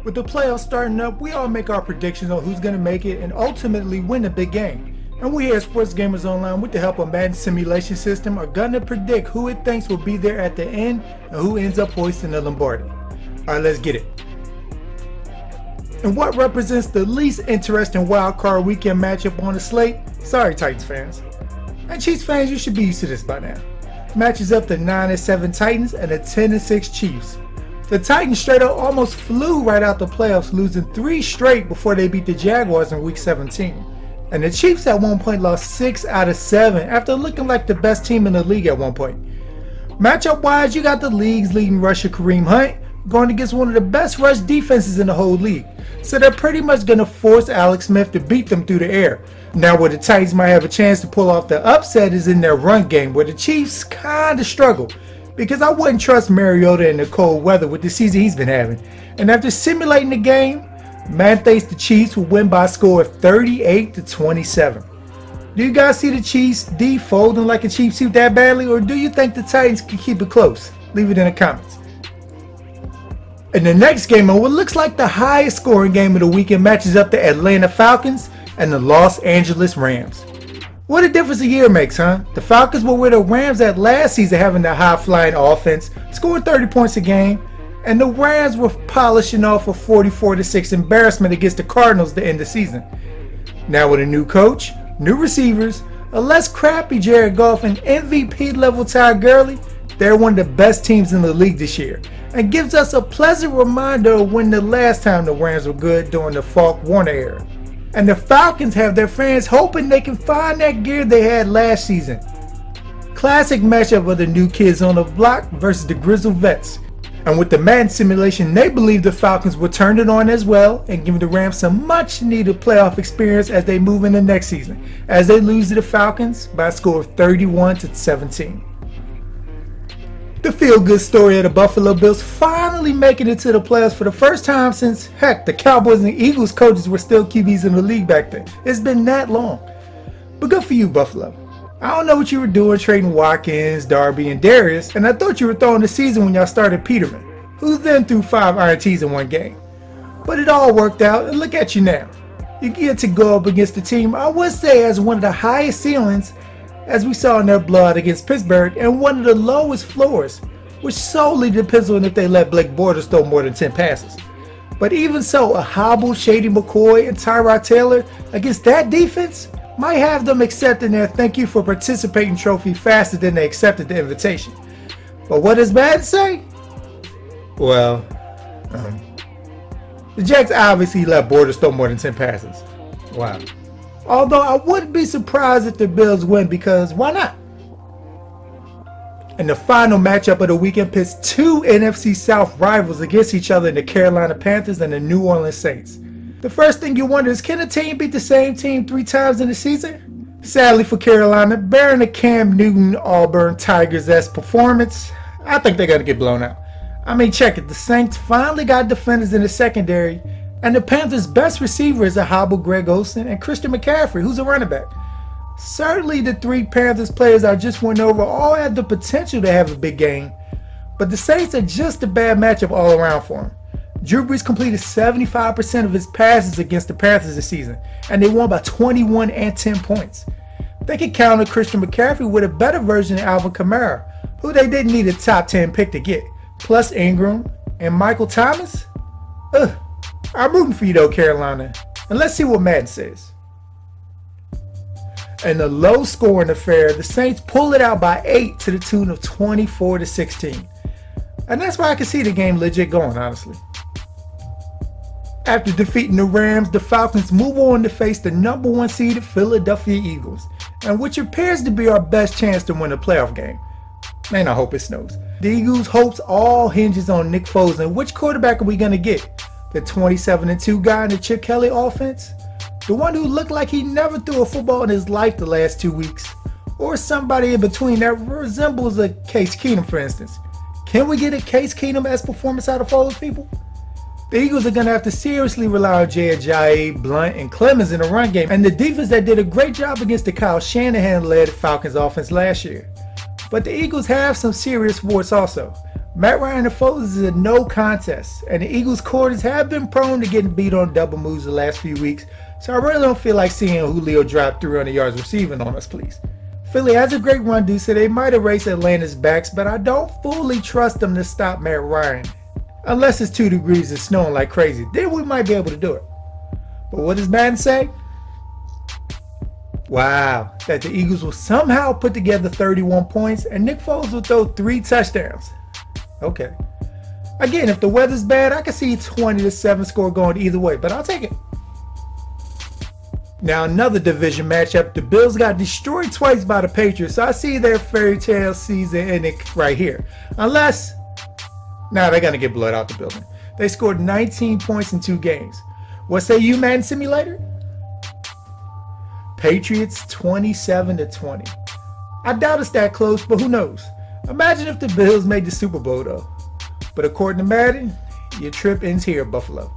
With the playoffs starting up, we all make our predictions on who's going to make it and ultimately win a big game. And we here at Sports Gamers Online, with the help of Madden simulation system, are going to predict who it thinks will be there at the end and who ends up hoisting the Lombardi. Alright, let's get it. And what represents the least interesting wildcard weekend matchup on the slate? Sorry Titans fans. And Chiefs fans, you should be used to this by now. Matches up the 9-7 Titans and the 10-6 Chiefs. The Titans straight up almost flew right out the playoffs, losing 3 straight before they beat the Jaguars in week 17. And the Chiefs at one point lost 6 out of 7 after looking like the best team in the league at one point. Matchup wise, you got the league's leading rusher Kareem Hunt going against one of the best rush defenses in the whole league. So they're pretty much going to force Alex Smith to beat them through the air. Now where the Titans might have a chance to pull off the upset is in their run game, where the Chiefs kinda struggle. Because I wouldn't trust Mariota in the cold weather with the season he's been having. And after simulating the game, man thinks the Chiefs will win by a score of 38-27. Do you guys see the Chiefs D folding like a cheap suit that badly, or do you think the Titans can keep it close? Leave it in the comments. And the next game on what looks like the highest scoring game of the weekend matches up the Atlanta Falcons and the Los Angeles Rams. What a difference a year makes, huh? The Falcons were where the Rams at last season, having the high-flying offense, scoring 30 points a game, and the Rams were polishing off a 44-6 embarrassment against the Cardinals to end the season. Now with a new coach, new receivers, a less crappy Jared Goff, and MVP-level Ty Gurley, they're one of the best teams in the league this year, and gives us a pleasant reminder of when the last time the Rams were good during the Falk-Warner era. And the Falcons have their fans hoping they can find that gear they had last season. Classic matchup of the new kids on the block versus the grizzled vets. And with the Madden simulation, they believe the Falcons will turn it on as well and give the Rams some much needed playoff experience as they move into next season, as they lose to the Falcons by a score of 31-17. The feel-good story of the Buffalo Bills finally making it to the playoffs for the first time since, heck, the Cowboys and Eagles coaches were still QBs in the league back then. It's been that long. But good for you, Buffalo. I don't know what you were doing trading Watkins, Darby, and Darius, and I thought you were throwing the season when y'all started Peterman, who then threw 5 INTs in one game. But it all worked out, and look at you now. You get to go up against the team I would say has one of the highest ceilings, as we saw in their blood against Pittsburgh, and one of the lowest floors, which solely depends on if they let Blake Bortles throw more than 10 passes. But even so, a hobbled Shady McCoy and Tyrod Taylor against that defense might have them accepting their thank you for participating trophy faster than they accepted the invitation. But what does Madden say? Well, the Jets obviously let Bortles throw more than 10 passes. Wow. Although I wouldn't be surprised if the Bills win, because why not? And the final matchup of the weekend pits 2 NFC South rivals against each other in the Carolina Panthers and the New Orleans Saints. The first thing you wonder is, can a team beat the same team 3 times in the season? Sadly for Carolina, bearing a Cam Newton Auburn Tigers-esque performance, I think they're going to get blown out. I mean, check it, the Saints finally got defenders in the secondary, and the Panthers' best receiver is a hobbled Greg Olsen and Christian McCaffrey, who's a running back. Certainly the 3 Panthers players I just went over all had the potential to have a big game, but the Saints are just a bad matchup all around for them. Drew Brees completed 75% of his passes against the Panthers this season, and they won by 21 and 10 points. They could counter Christian McCaffrey with a better version of Alvin Kamara, who they didn't need a top 10 pick to get, plus Ingram and Michael Thomas. I'm rooting for you though, Carolina, and let's see what Madden says. In a low-scoring affair, the Saints pull it out by 8 to the tune of 24-16. And that's why I can see the game legit going, honestly. After defeating the Rams, the Falcons move on to face the number 1 seeded Philadelphia Eagles, and which appears to be our best chance to win a playoff game. Man, I hope it snows. The Eagles' hopes all hinges on Nick Foles, and which quarterback are we going to get? The 27-2 guy in the Chip Kelly offense? The one who looked like he never threw a football in his life the last 2 weeks? Or somebody in between that resembles a Case Keenum, for instance? Can we get a Case Keenum-esque performance out of Foles, people? The Eagles are going to have to seriously rely on G.O.A.T, Blunt, and Clemens in the run game, and the defense that did a great job against the Kyle Shanahan-led Falcons offense last year. But the Eagles have some serious warts also. Matt Ryan and Foles is a no contest, and the Eagles' quarters have been prone to getting beat on double moves the last few weeks, so I really don't feel like seeing Julio drop 300 yards receiving on us, please. Philly has a great run due, so they might erase Atlanta's backs, but I don't fully trust them to stop Matt Ryan. Unless it's 2 degrees and snowing like crazy, then we might be able to do it. But what does Madden say? Wow, that the Eagles will somehow put together 31 points and Nick Foles will throw 3 touchdowns. Okay. Again, if the weather's bad, I can see 20-7 score going either way, but I'll take it. Now another division matchup. The Bills got destroyed twice by the Patriots, so I see their fairy tale season ending right here. Unless, now they're going to get blood out the building. They scored 19 points in 2 games. What say you, Madden Simulator? Patriots 27-20. I doubt it's that close, but who knows? Imagine if the Bills made the Super Bowl though. But according to Madden, your trip ends here, Buffalo.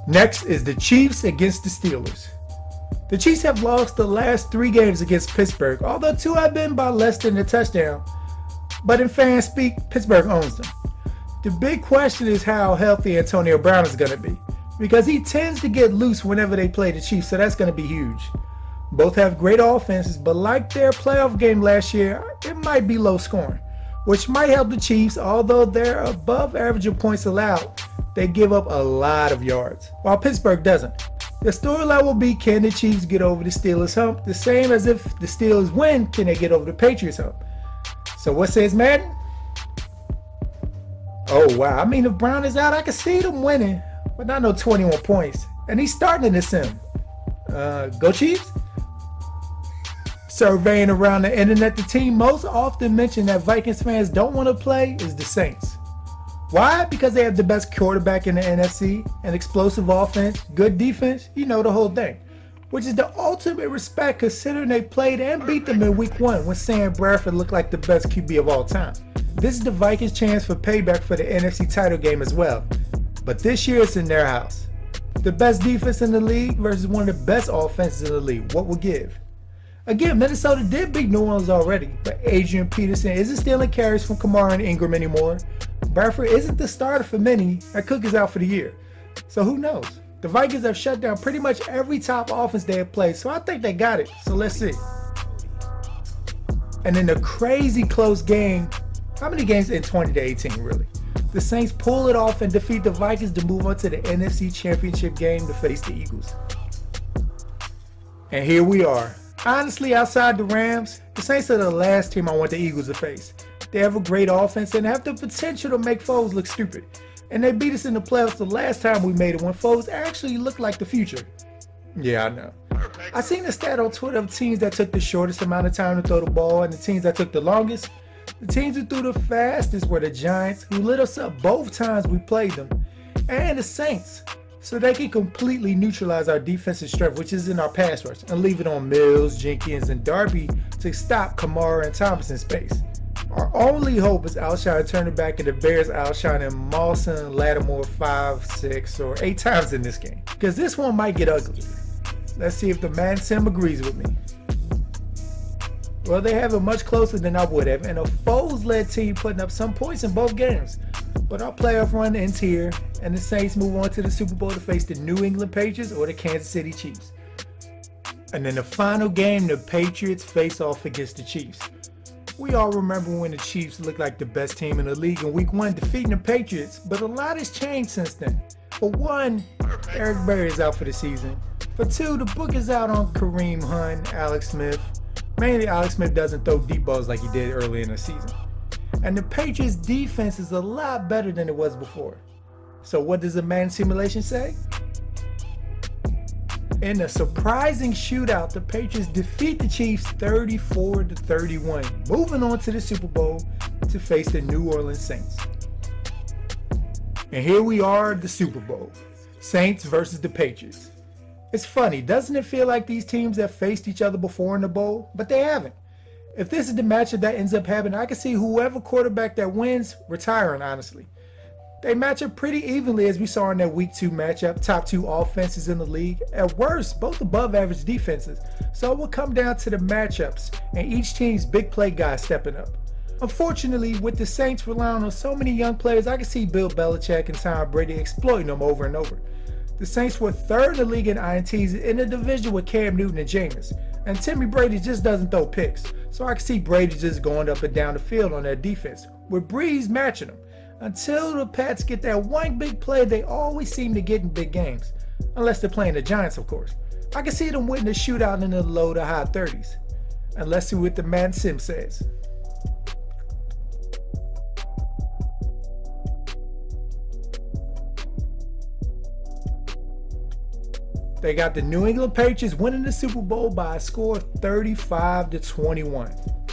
Next is the Chiefs against the Steelers. The Chiefs have lost the last 3 games against Pittsburgh, although 2 have been by less than a touchdown. But in fan speak, Pittsburgh owns them. The big question is how healthy Antonio Brown is going to be, because he tends to get loose whenever they play the Chiefs, so that's going to be huge. Both have great offenses, but like their playoff game last year, it might be low scoring, which might help the Chiefs. Although they're above average of points allowed, they give up a lot of yards, while Pittsburgh doesn't. The storyline will be, can the Chiefs get over the Steelers hump? The same as if the Steelers win, can they get over the Patriots hump? So what says Madden? Oh wow, I mean if Brown is out, I can see them winning, but not no 21 points. And he's starting in the sim. Go Chiefs? Surveying around the internet, the team most often mentioned that Vikings fans don't want to play is the Saints. Why? Because they have the best quarterback in the NFC, an explosive offense, good defense, you know the whole thing. Which is the ultimate respect considering they played and beat them in week 1 when Sam Bradford looked like the best QB of all time. This is the Vikings' chance for payback for the NFC title game as well. But this year it's in their house. The best defense in the league versus one of the best offenses in the league. What will give? Again, Minnesota did beat New Orleans already, but Adrian Peterson isn't stealing carries from Kamara and Ingram anymore. Bradford isn't the starter for many, and Cook is out for the year. So who knows? The Vikings have shut down pretty much every top offense they have played, so I think they got it. So let's see. And in a crazy close game, how many games in 20-18 really? The Saints pull it off and defeat the Vikings to move on to the NFC Championship game to face the Eagles. And here we are. Honestly, outside the Rams, the Saints are the last team I want the Eagles to face. They have a great offense and have the potential to make Foles look stupid. And they beat us in the playoffs the last time we made it when Foles actually looked like the future. Yeah, I know. I seen a stat on Twitter of teams that took the shortest amount of time to throw the ball and the teams that took the longest. The teams who threw the fastest were the Giants, who lit us up both times we played them, and the Saints. So they can completely neutralize our defensive strength, which is in our pass rush, and leave it on Mills, Jenkins, and Darby to stop Kamara and Thompson's space. Our only hope is Alshon turning back and the Bears outshining Mawson, Lattimore 5, 6, or 8 times in this game. Because this one might get ugly. Let's see if the Madden Sim agrees with me. Well, they have it much closer than I would have, and a Foles-led team putting up some points in both games. But our playoff run ends here, and the Saints move on to the Super Bowl to face the New England Patriots or the Kansas City Chiefs. And in the final game, the Patriots face off against the Chiefs. We all remember when the Chiefs looked like the best team in the league in week 1, defeating the Patriots, but a lot has changed since then. For 1, Eric Berry is out for the season. For 2, the book is out on Kareem Hunt, Alex Smith. Mainly Alex Smith doesn't throw deep balls like he did early in the season. And the Patriots defense is a lot better than it was before. So what does the Madden simulation say? In a surprising shootout, the Patriots defeat the Chiefs 34-31, moving on to the Super Bowl to face the New Orleans Saints. And here we are, the Super Bowl. Saints versus the Patriots. It's funny, doesn't it feel like these teams have faced each other before in the bowl? But they haven't. If this is the matchup that ends up happening, I can see whoever quarterback that wins retiring, honestly. They match up pretty evenly as we saw in that week 2 matchup. Top 2 offenses in the league. At worst, both above average defenses. So it will come down to the matchups and each team's big play guy stepping up. Unfortunately, with the Saints relying on so many young players, I can see Bill Belichick and Tom Brady exploiting them over and over. The Saints were third in the league in INTs in the division with Cam Newton and Jameis, and Timmy Brady just doesn't throw picks, so I can see Brady just going up and down the field on their defense, with Breeze matching them. Until the Pats get that one big play they always seem to get in big games, unless they're playing the Giants, of course. I can see them winning a shootout in the low to high 30s, and let's see what the Madden Sim says. They got the New England Patriots winning the Super Bowl by a score of 35-21.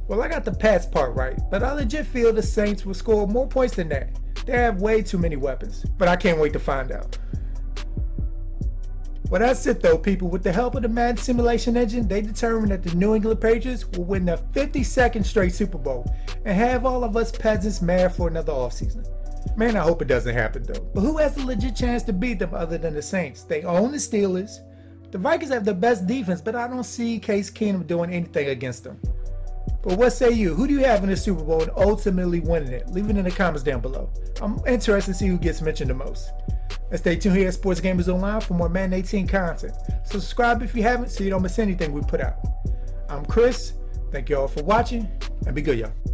Well, I got the Pats part right, but I legit feel the Saints will score more points than that. They have way too many weapons, but I can't wait to find out. Well, that's it though, people. With the help of the Madden simulation engine, they determined that the New England Patriots will win their 52nd straight Super Bowl and have all of us peasants mad for another offseason. Man, I hope it doesn't happen though. But who has a legit chance to beat them other than the Saints? They own the Steelers. The Vikings have the best defense, but I don't see Case Keenum doing anything against them. But what say you? Who do you have in the Super Bowl and ultimately winning it? Leave it in the comments down below. I'm interested to see who gets mentioned the most. And stay tuned here at Sports Gamers Online for more Madden 18 content. So subscribe if you haven't so you don't miss anything we put out. I'm Chris. Thank you all for watching and be good, y'all.